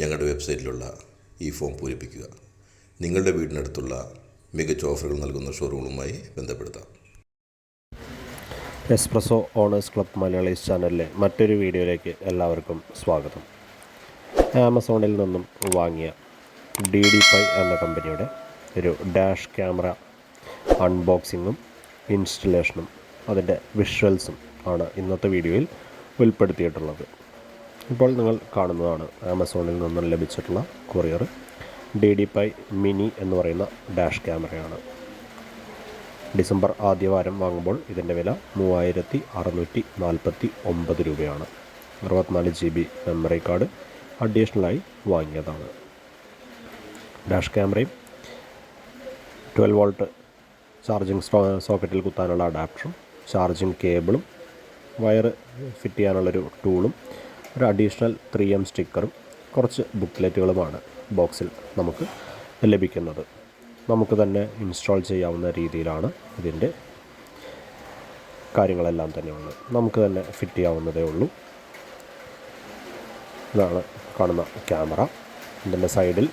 ഞങ്ങളുടെ വെബ്സൈറ്റിലുള്ള ഈ ഫോം പൂരിപ്പിക്കുക. നിങ്ങളുടെ വീടിനടുത്തുള്ള മികച്ച ഓഫറുകൾ നൽകുന്ന ഷോറൂമുമായി ബന്ധപ്പെടുത്താം. എസ്-Presso ഓണേഴ്സ് ക്ലബ് മലയാളീസ് ചാനലിലെ മറ്റൊരു വീഡിയോയിലേക്ക് എല്ലാവർക്കും സ്വാഗതം. ആമസോണിൽ നിന്നും വാങ്ങിയ DDPAI എന്ന കമ്പനിയുടെ ഒരു ഡാഷ് ക്യാമറ അൺബോക്സിങ്ങും ഇൻസ്റ്റലേഷനും അതിൻ്റെ വിഷ്വൽസും ആണ് ഇന്നത്തെ വീഡിയോയിൽ ഉൾപ്പെടുത്തിയിട്ടുള്ളത്. ഇപ്പോൾ നിങ്ങൾ കാണുന്നതാണ് ആമസോണിൽ നിന്നും ലഭിച്ചിട്ടുള്ള കൊറിയർ. DDPAI മിനി എന്ന് പറയുന്ന ഡാഷ് ക്യാമറയാണ്. ഡിസംബർ ആദ്യവാരം വാങ്ങുമ്പോൾ ഇതിൻ്റെ വില 3649 രൂപയാണ്. 64 GB മെമ്മറി കാർഡ് അഡീഷണലായി വാങ്ങിയതാണ്. ഡാഷ് ക്യാമറയും 12 വോൾട്ട് ചാർജിങ് സോക്കറ്റിൽ കുത്താനുള്ള അഡാപ്റ്ററും ചാർജിങ് കേബിളും വയറ് ഫിറ്റ് ചെയ്യാനുള്ളൊരു ടൂളും ഒരു അഡീഷണൽ 3M സ്റ്റിക്കറും കുറച്ച് ബുക്ക്ലെറ്റുകളുമാണ് ബോക്സിൽ നമുക്ക് ലഭിക്കുന്നത്. നമുക്ക് തന്നെ ഇൻസ്റ്റാൾ ചെയ്യാവുന്ന രീതിയിലാണ് ഇതിൻ്റെ കാര്യങ്ങളെല്ലാം തന്നെയുള്ളത്. നമുക്ക് തന്നെ ഫിറ്റ് ചെയ്യാവുന്നതേ ഉള്ളൂ. ഇതാണ് കാണുന്ന ക്യാമറ. ഇതിൻ്റെ സൈഡിൽ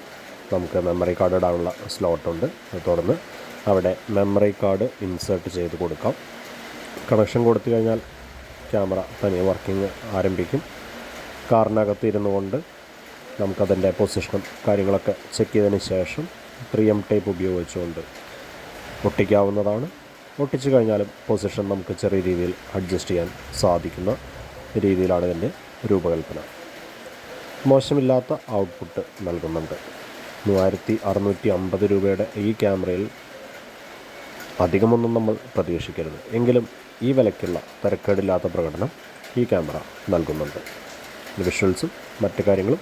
നമുക്ക് മെമ്മറി കാർഡ് ഇടാനുള്ള സ്ലോട്ടുണ്ട്. തുടർന്ന് അവിടെ മെമ്മറി കാർഡ് ഇൻസേർട്ട് ചെയ്ത് കൊടുക്കാം. കണക്ഷൻ കൊടുത്തു കഴിഞ്ഞാൽ ക്യാമറ തനിയെ വർക്കിംഗ് ആരംഭിക്കും. കാറിനകത്ത് ഇരുന്നു കൊണ്ട് നമുക്കതിൻ്റെ പൊസിഷനും കാര്യങ്ങളൊക്കെ ചെക്ക് ചെയ്തതിന് ശേഷം 3M ടേപ്പ് ഉപയോഗിച്ചുകൊണ്ട് ഒട്ടിക്കാവുന്നതാണ്. ഒട്ടിച്ചു കഴിഞ്ഞാലും പൊസിഷൻ നമുക്ക് ചെറിയ രീതിയിൽ അഡ്ജസ്റ്റ് ചെയ്യാൻ സാധിക്കുന്ന രീതിയിലാണ് ഇതിൻ്റെ രൂപകൽപ്പന. മോശമില്ലാത്ത ഔട്ട്പുട്ട് നൽകുന്നുണ്ട്. 3650 രൂപയുടെ ഈ ക്യാമറയിൽ അധികമൊന്നും നമ്മൾ പ്രതീക്ഷിക്കരുത്. എങ്കിലും ഈ വിലയ്ക്കുള്ള തരക്കേടില്ലാത്ത പ്രകടനം ഈ ക്യാമറ നൽകുന്നുണ്ട്. വിഷ്വൽസും മറ്റു കാര്യങ്ങളും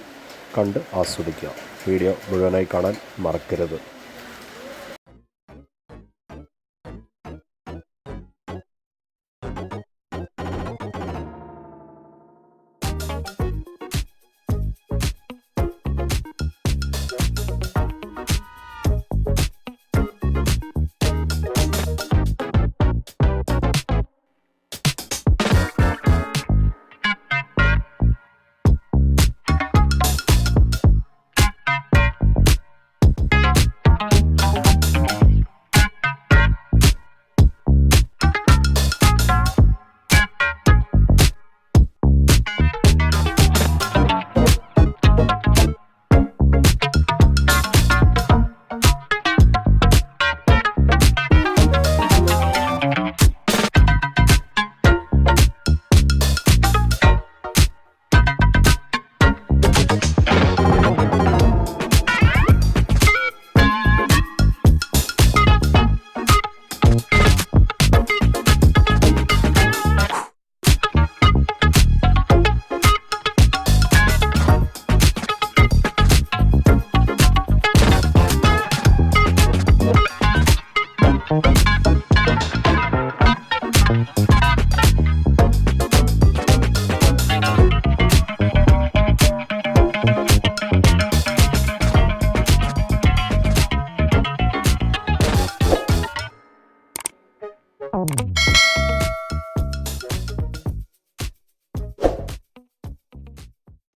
കണ്ട് ആസ്വദിക്കുക. വീഡിയോ മുഴുവനായി കാണാൻ മറക്കരുത്.